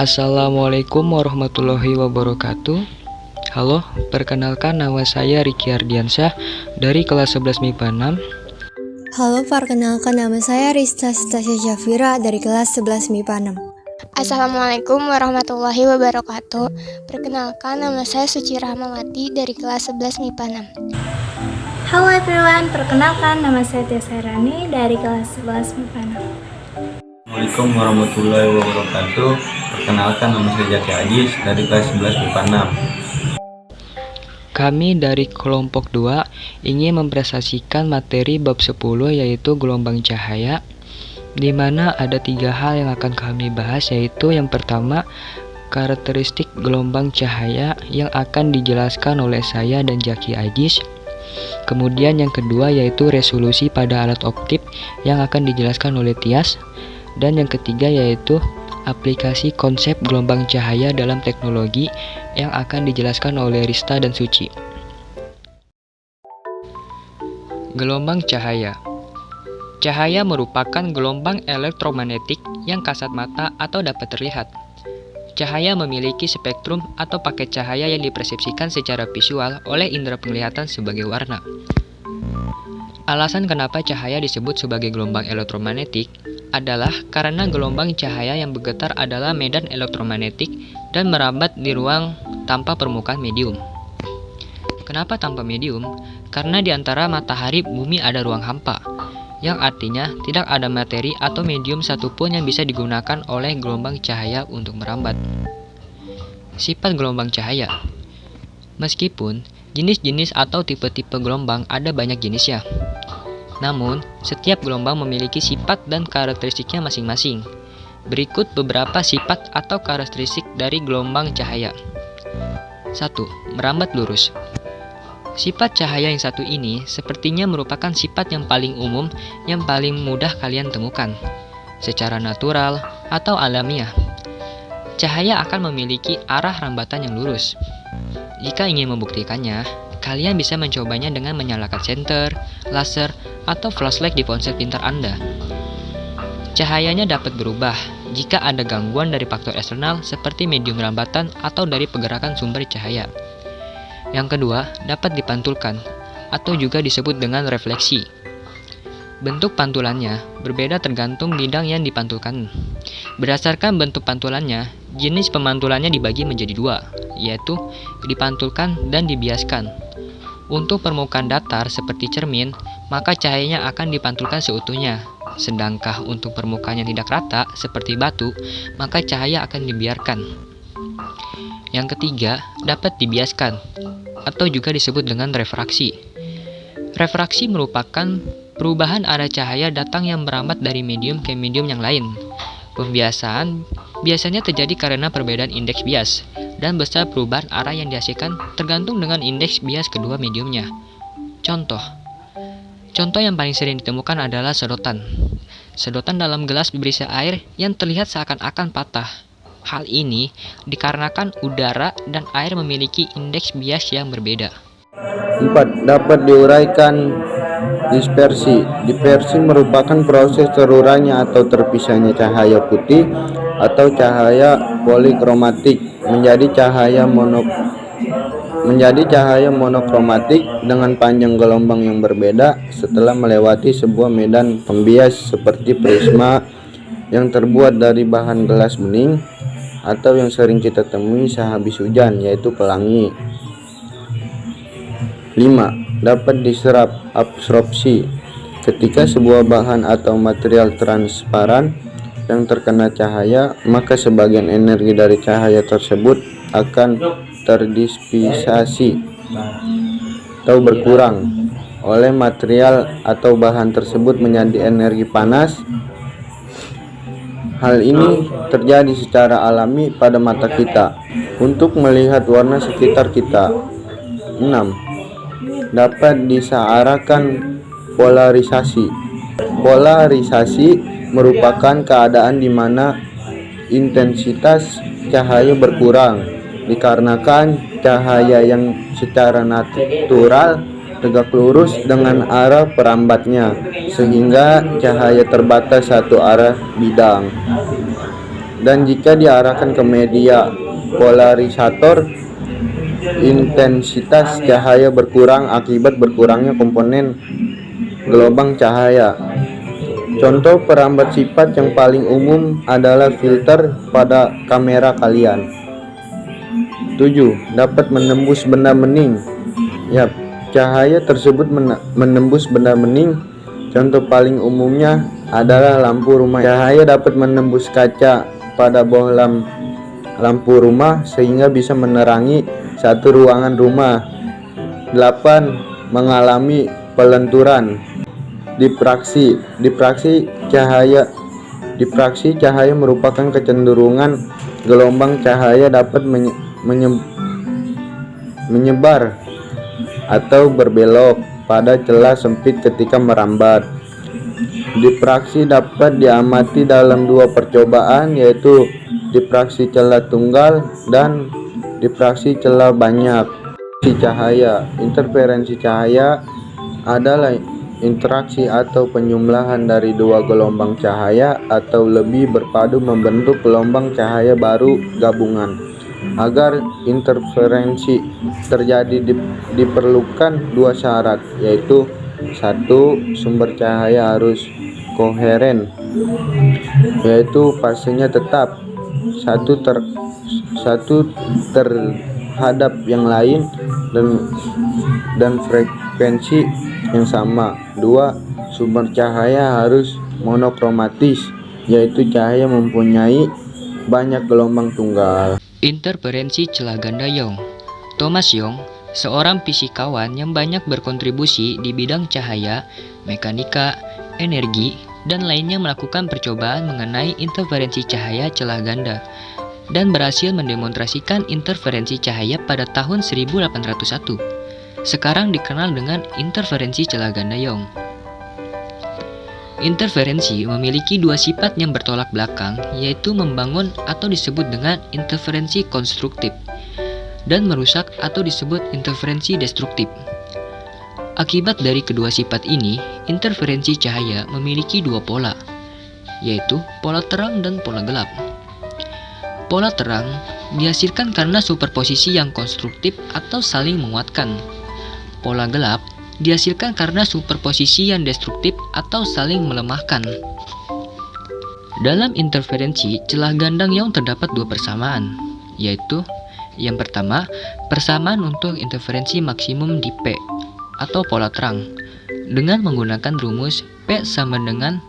Assalamualaikum warahmatullahi wabarakatuh. Halo, perkenalkan nama saya Riki Ardiansyah dari kelas 11 MIPA 6. Halo, perkenalkan nama saya Rista Stasia Syafira dari kelas 11 MIPA 6. Assalamualaikum warahmatullahi wabarakatuh. Perkenalkan nama saya Suci Rahmawati dari kelas 11 MIPA 6. Halo everyone, perkenalkan nama saya Tia Sairani dari kelas 11 MIPA 6. Assalamualaikum warahmatullahi wabarakatuh. Perkenalkan nama saya Jaki Ajis dari kelas 11 MIPA 6. Kami dari kelompok 2 ingin mempresentasikan materi bab 10 yaitu gelombang cahaya, di mana ada 3 hal yang akan kami bahas, yaitu yang pertama karakteristik gelombang cahaya yang akan dijelaskan oleh saya dan Jaki Ajis. Kemudian yang kedua yaitu resolusi pada alat optik yang akan dijelaskan oleh Tias. Dan yang ketiga yaitu aplikasi konsep gelombang cahaya dalam teknologi yang akan dijelaskan oleh Rista dan Suci. Gelombang cahaya. Cahaya merupakan gelombang elektromagnetik yang kasat mata atau dapat terlihat. Cahaya memiliki spektrum atau paket cahaya yang dipersepsikan secara visual oleh indera penglihatan sebagai warna. Alasan kenapa cahaya disebut sebagai gelombang elektromagnetik adalah karena gelombang cahaya yang bergetar adalah medan elektromagnetik dan merambat di ruang tanpa permukaan medium. Kenapa tanpa medium? Karena di antara matahari bumi ada ruang hampa, yang artinya tidak ada materi atau medium satupun yang bisa digunakan oleh gelombang cahaya untuk merambat. Sifat gelombang cahaya. Meskipun jenis-jenis atau tipe-tipe gelombang ada banyak jenisnya, namun setiap gelombang memiliki sifat dan karakteristiknya masing-masing. Berikut beberapa sifat atau karakteristik dari gelombang cahaya. 1. Merambat lurus. Sifat cahaya yang satu ini sepertinya merupakan sifat yang paling umum yang paling mudah kalian temukan secara natural atau alamiah. Cahaya akan memiliki arah rambatan yang lurus. Jika ingin membuktikannya, kalian bisa mencobanya dengan menyalakan senter, laser, atau flashlight di ponsel pintar Anda. Cahayanya dapat berubah jika ada gangguan dari faktor eksternal seperti medium rambatan atau dari pergerakan sumber cahaya. Yang kedua, dapat dipantulkan, atau juga disebut dengan refleksi. Bentuk pantulannya berbeda tergantung bidang yang dipantulkan. Berdasarkan bentuk pantulannya, jenis pemantulannya dibagi menjadi 2, yaitu dipantulkan dan dibiaskan. Untuk permukaan datar seperti cermin, maka cahayanya akan dipantulkan seutuhnya. Sedangkan untuk permukaan yang tidak rata seperti batu, maka cahaya akan dibiarkan. Yang ketiga, dapat dibiaskan, atau juga disebut dengan refraksi. Refraksi merupakan perubahan arah cahaya datang yang merambat dari medium ke medium yang lain. Pembiasaan biasanya terjadi karena perbedaan indeks bias, dan besar perubahan arah yang dihasilkan tergantung dengan indeks bias kedua mediumnya. Contoh yang paling sering ditemukan adalah sedotan. Sedotan dalam gelas berisi air yang terlihat seakan-akan patah. Hal ini dikarenakan udara dan air memiliki indeks bias yang berbeda. 4. Dapat diuraikan dispersi. Dispersi merupakan proses terurainya atau terpisahnya cahaya putih atau cahaya polikromatik menjadi cahaya monokromatik dengan panjang gelombang yang berbeda setelah melewati sebuah medan pembias seperti prisma yang terbuat dari bahan gelas bening atau yang sering kita temui sehabis hujan, yaitu pelangi. 5. Dapat diserap absorpsi. Ketika sebuah bahan atau material transparan yang terkena cahaya, maka sebagian energi dari cahaya tersebut akan terdisipasi atau berkurang oleh material atau bahan tersebut menjadi energi panas. Hal ini terjadi secara alami pada mata kita untuk melihat warna sekitar kita. 6. Dapat disearakan polarisasi. Polarisasi merupakan keadaan di mana intensitas cahaya berkurang dikarenakan cahaya yang secara natural tegak lurus dengan arah perambatnya, sehingga cahaya terbatas satu arah bidang. dan jika diarahkan ke media polarisator, intensitas cahaya berkurang akibat berkurangnya komponen gelombang cahaya. Contoh perambat sifat yang paling umum adalah filter pada kamera kalian. 7. Dapat menembus benda bening. Yap, cahaya tersebut menembus benda bening. Contoh paling umumnya adalah lampu rumah. Cahaya dapat menembus kaca pada bohlam lampu rumah sehingga bisa menerangi satu ruangan rumah. 8. Mengalami pelenturan. Diffraksi cahaya merupakan kecenderungan gelombang cahaya dapat menyebar atau berbelok pada celah sempit ketika merambat. Diffraksi dapat diamati dalam dua percobaan, yaitu diffraksi celah tunggal dan diffraksi celah banyak. Interferensi cahaya adalah interaksi atau penyumlahan dari dua gelombang cahaya atau lebih berpadu membentuk gelombang cahaya baru gabungan. Agar interferensi terjadi diperlukan dua syarat, yaitu 1. Sumber cahaya harus koheren, yaitu fasenya tetap satu terhadap yang lain dan frekuensi yang sama. 2. Sumber cahaya harus monokromatis, yaitu cahaya mempunyai banyak gelombang tunggal. Interferensi celah ganda Young. Thomas Young, seorang fisikawan yang banyak berkontribusi di bidang cahaya, mekanika, energi, dan lainnya, melakukan percobaan mengenai interferensi cahaya celah ganda dan berhasil mendemonstrasikan interferensi cahaya pada tahun 1801. Sekarang dikenal dengan interferensi celah ganda Young. Interferensi memiliki dua sifat yang bertolak belakang, yaitu membangun atau disebut dengan interferensi konstruktif, dan merusak atau disebut interferensi destruktif. Akibat dari kedua sifat ini, interferensi cahaya memiliki dua pola, yaitu pola terang dan pola gelap. Pola terang dihasilkan karena superposisi yang konstruktif atau saling menguatkan. Pola gelap dihasilkan karena superposisi yang destruktif atau saling melemahkan. Dalam interferensi celah ganda Young terdapat dua persamaan, yaitu yang pertama, persamaan untuk interferensi maksimum di P atau pola terang dengan menggunakan rumus P sama dengan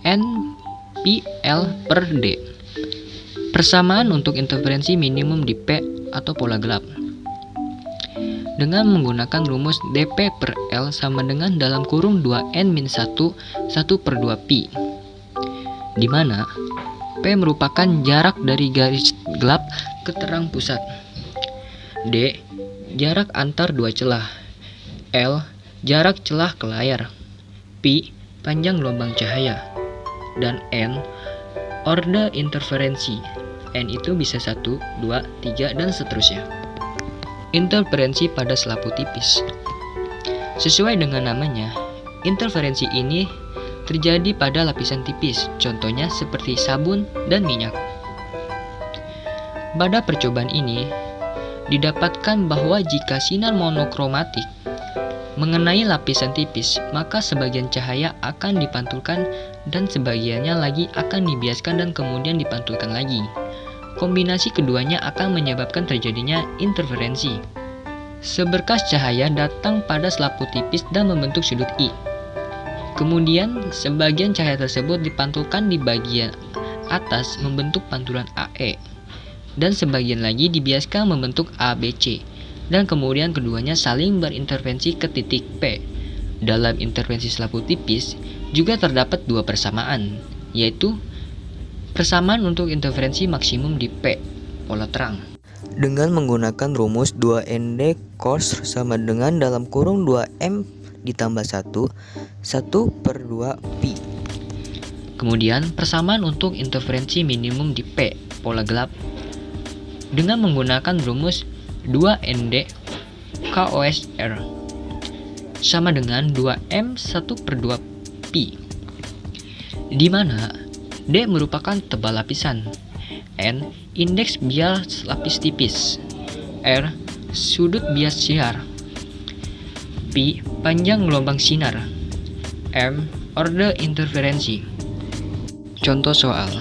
NPL/D. Persamaan untuk interferensi minimum di P atau pola gelap dengan menggunakan rumus dP/L sama dengan dalam kurung 2n-1 1/2 pi, di mana P merupakan jarak dari garis gelap ke terang pusat, D jarak antar dua celah, L jarak celah ke layar, pi panjang gelombang cahaya, dan N orde interferensi. N itu bisa 1, 2, 3, dan seterusnya. Interferensi pada selapu tipis. Sesuai dengan namanya, interferensi ini terjadi pada lapisan tipis, contohnya seperti sabun dan minyak. Pada percobaan ini, didapatkan bahwa jika sinar monokromatik mengenai lapisan tipis, maka sebagian cahaya akan dipantulkan dan sebagiannya lagi akan dibiaskan dan kemudian dipantulkan lagi. Kombinasi keduanya akan menyebabkan terjadinya interferensi. Seberkas cahaya datang pada selapu tipis dan membentuk sudut I. Kemudian, sebagian cahaya tersebut dipantulkan di bagian atas membentuk pantulan AE, dan sebagian lagi dibiaskan membentuk ABC, dan kemudian keduanya saling berintervensi ke titik P. Dalam intervensi selapu tipis juga terdapat dua persamaan, yaitu persamaan untuk interferensi maksimum di P, pola terang, dengan menggunakan rumus 2ND cos sama dengan dalam kurung 2M ditambah 1, 1/2 pi. Kemudian persamaan untuk interferensi minimum di P, pola gelap, dengan menggunakan rumus 2ND cosR sama dengan 2M 1/2 pi, di mana D merupakan tebal lapisan, N. Indeks bias lapis tipis. R. Sudut bias siar. P. Panjang gelombang sinar. M. Orde interferensi. Contoh soal.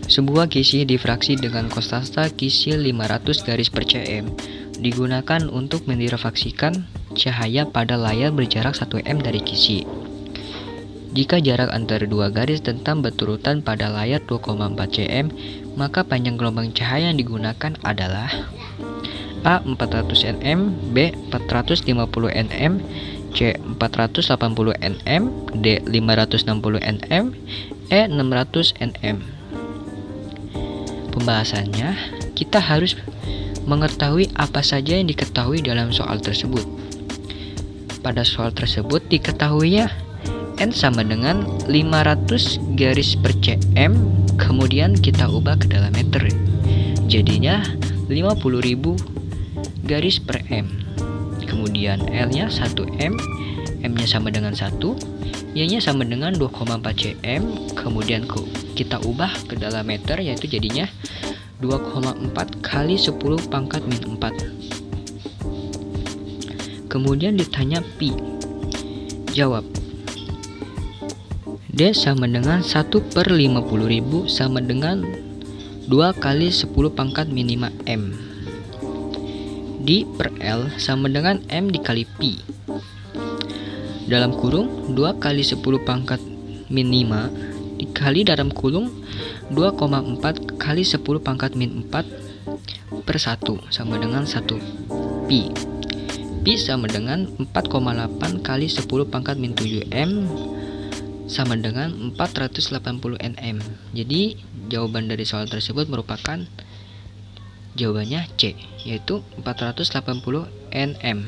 Sebuah kisi difraksi dengan konstanta kisi 500 garis per cm digunakan untuk mendirefraksikan cahaya pada layar berjarak 1 m dari kisi. Jika jarak antara dua garis tentam berurutan pada layar 2,4 cm, maka panjang gelombang cahaya yang digunakan adalah A. 400 nm, B. 450 nm, C. 480 nm, D. 560 nm, E. 600 nm. Pembahasannya, kita harus mengetahui apa saja yang diketahui dalam soal tersebut. Pada soal tersebut diketahuinya N sama dengan 500 garis per cm, kemudian kita ubah ke dalam meter. Jadinya 50.000 garis per m. Kemudian L-nya 1 m, M-nya sama dengan 1, Y-nya sama dengan 2,4 cm, kemudian kita ubah ke dalam meter, yaitu jadinya 2,4 kali 10 pangkat min 4. Kemudian ditanya pi. Jawab. D sama dengan 1 per 50.000 sama dengan 2 kali 10 pangkat min 5 M. D per L sama dengan M dikali pi. Dalam kurung 2 kali 10 pangkat min 5 dikali dalam kurung 2,4 kali 10 pangkat min 4 per 1 sama dengan 1 pi. Pi sama dengan 4,8 kali 10 pangkat min 7 M sama dengan 480 nm. Jadi jawaban dari soal tersebut merupakan jawabannya C, yaitu 480 nm.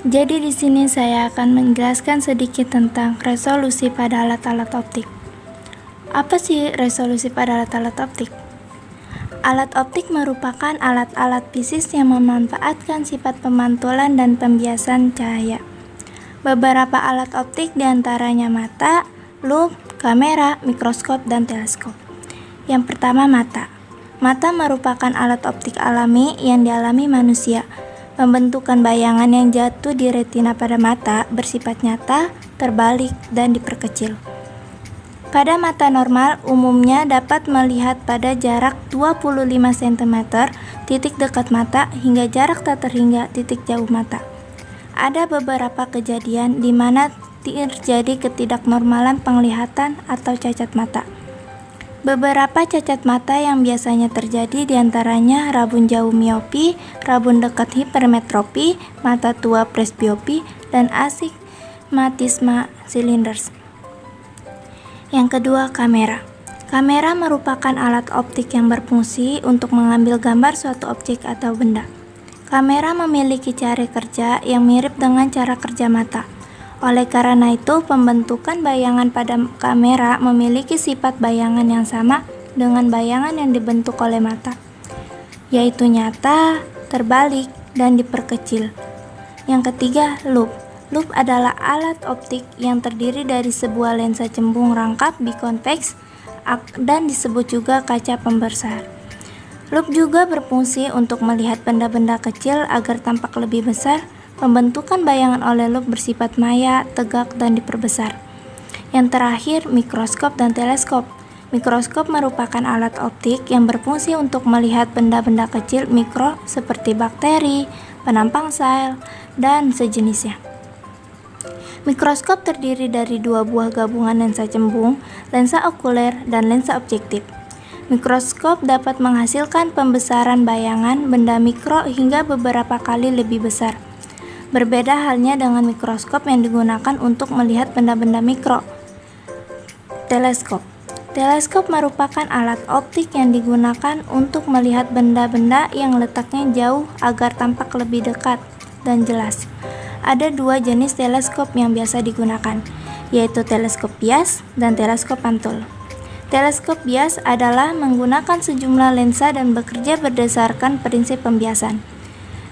Jadi di sini saya akan menjelaskan sedikit tentang resolusi pada alat-alat optik. Apa sih resolusi pada alat-alat optik? Alat optik merupakan alat-alat fisik yang memanfaatkan sifat pemantulan dan pembiasan cahaya. Beberapa alat optik diantaranya mata, lup, kamera, mikroskop, dan teleskop. Yang pertama, mata. Mata merupakan alat optik alami yang dialami manusia. Pembentukan bayangan yang jatuh di retina pada mata bersifat nyata, terbalik, dan diperkecil. Pada mata normal, umumnya dapat melihat pada jarak 25 cm titik dekat mata hingga jarak tak terhingga titik jauh mata. Ada beberapa kejadian di mana terjadi ketidaknormalan penglihatan atau cacat mata. Beberapa cacat mata yang biasanya terjadi diantaranya rabun jauh miopi, rabun dekat hipermetropi, mata tua presbiopi, dan astigmatisme cylinders. Yang kedua, kamera. Kamera merupakan alat optik yang berfungsi untuk mengambil gambar suatu objek atau benda. Kamera memiliki cara kerja yang mirip dengan cara kerja mata. Oleh karena itu, pembentukan bayangan pada kamera memiliki sifat bayangan yang sama dengan bayangan yang dibentuk oleh mata, yaitu nyata, terbalik, dan diperkecil. Yang ketiga, lup. Lup adalah alat optik yang terdiri dari sebuah lensa cembung rangkap bikonveks dan disebut juga kaca pembesar. Lup juga berfungsi untuk melihat benda-benda kecil agar tampak lebih besar. Pembentukan bayangan oleh lup bersifat maya, tegak, dan diperbesar. Yang terakhir, mikroskop dan teleskop. Mikroskop merupakan alat optik yang berfungsi untuk melihat benda-benda kecil mikro seperti bakteri, penampang sel, dan sejenisnya. Mikroskop terdiri dari dua buah gabungan lensa cembung, lensa okuler, dan lensa objektif. Mikroskop dapat menghasilkan pembesaran bayangan benda mikro hingga beberapa kali lebih besar. Berbeda halnya dengan mikroskop yang digunakan untuk melihat benda-benda mikro. Teleskop. Teleskop merupakan alat optik yang digunakan untuk melihat benda-benda yang letaknya jauh agar tampak lebih dekat dan jelas. Ada dua jenis teleskop yang biasa digunakan, yaitu teleskop bias dan teleskop pantul. Teleskop bias adalah menggunakan sejumlah lensa dan bekerja berdasarkan prinsip pembiasan.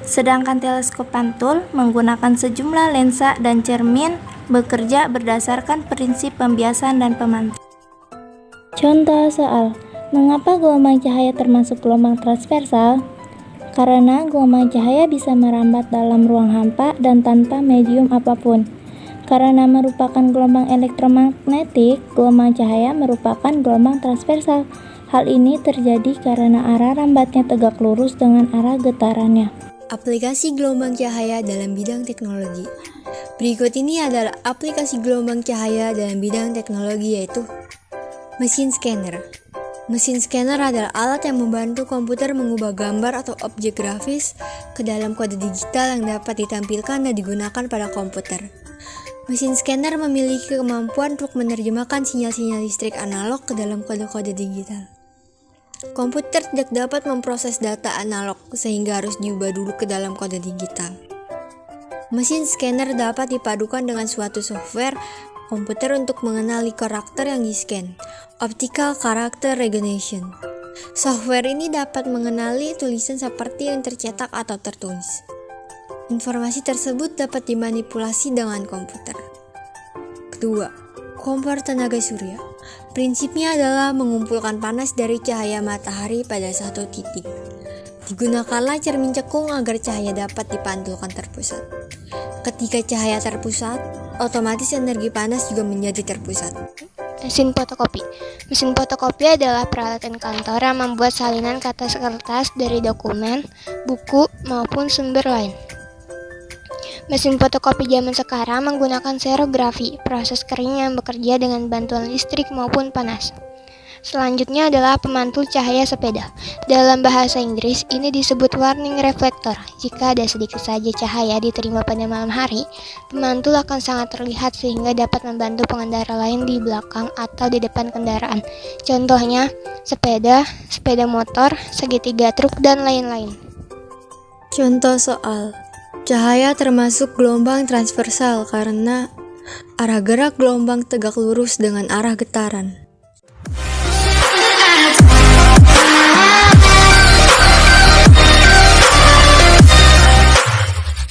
Sedangkan teleskop pantul menggunakan sejumlah lensa dan cermin bekerja berdasarkan prinsip pembiasan dan pemantul. Contoh soal, mengapa gelombang cahaya termasuk gelombang transversal? Karena gelombang cahaya bisa merambat dalam ruang hampa dan tanpa medium apapun. Karena merupakan gelombang elektromagnetik, gelombang cahaya merupakan gelombang transversal. Hal ini terjadi karena arah rambatnya tegak lurus dengan arah getarannya. Aplikasi gelombang cahaya dalam bidang teknologi. Berikut ini adalah aplikasi gelombang cahaya dalam bidang teknologi, yaitu mesin scanner. Mesin scanner adalah alat yang membantu komputer mengubah gambar atau objek grafis ke dalam kode digital yang dapat ditampilkan dan digunakan pada komputer. Mesin scanner memiliki kemampuan untuk menerjemahkan sinyal-sinyal listrik analog ke dalam kode-kode digital. Komputer tidak dapat memproses data analog sehingga harus diubah dulu ke dalam kode digital. Mesin scanner dapat dipadukan dengan suatu software komputer untuk mengenali karakter yang di-scan, optical character recognition. Software ini dapat mengenali tulisan seperti yang tercetak atau tertulis. Informasi tersebut dapat dimanipulasi dengan komputer. Kedua, kompor tenaga surya. Prinsipnya adalah mengumpulkan panas dari cahaya matahari pada satu titik. Digunakanlah cermin cekung agar cahaya dapat dipantulkan terpusat. Ketika cahaya terpusat, otomatis energi panas juga menjadi terpusat. Mesin fotokopi. Mesin fotokopi adalah peralatan kantor yang membuat salinan kertas-kertas dari dokumen, buku, maupun sumber lain. Mesin fotokopi zaman sekarang menggunakan serografi, proses kering yang bekerja dengan bantuan listrik maupun panas. Selanjutnya adalah pemantul cahaya sepeda. Dalam bahasa Inggris, ini disebut warning reflector. Jika ada sedikit saja cahaya diterima pada malam hari, pemantul akan sangat terlihat sehingga dapat membantu pengendara lain di belakang atau di depan kendaraan. Contohnya, sepeda, sepeda motor, segitiga truk, dan lain-lain. Contoh soal, cahaya termasuk gelombang transversal karena arah gerak gelombang tegak lurus dengan arah getaran.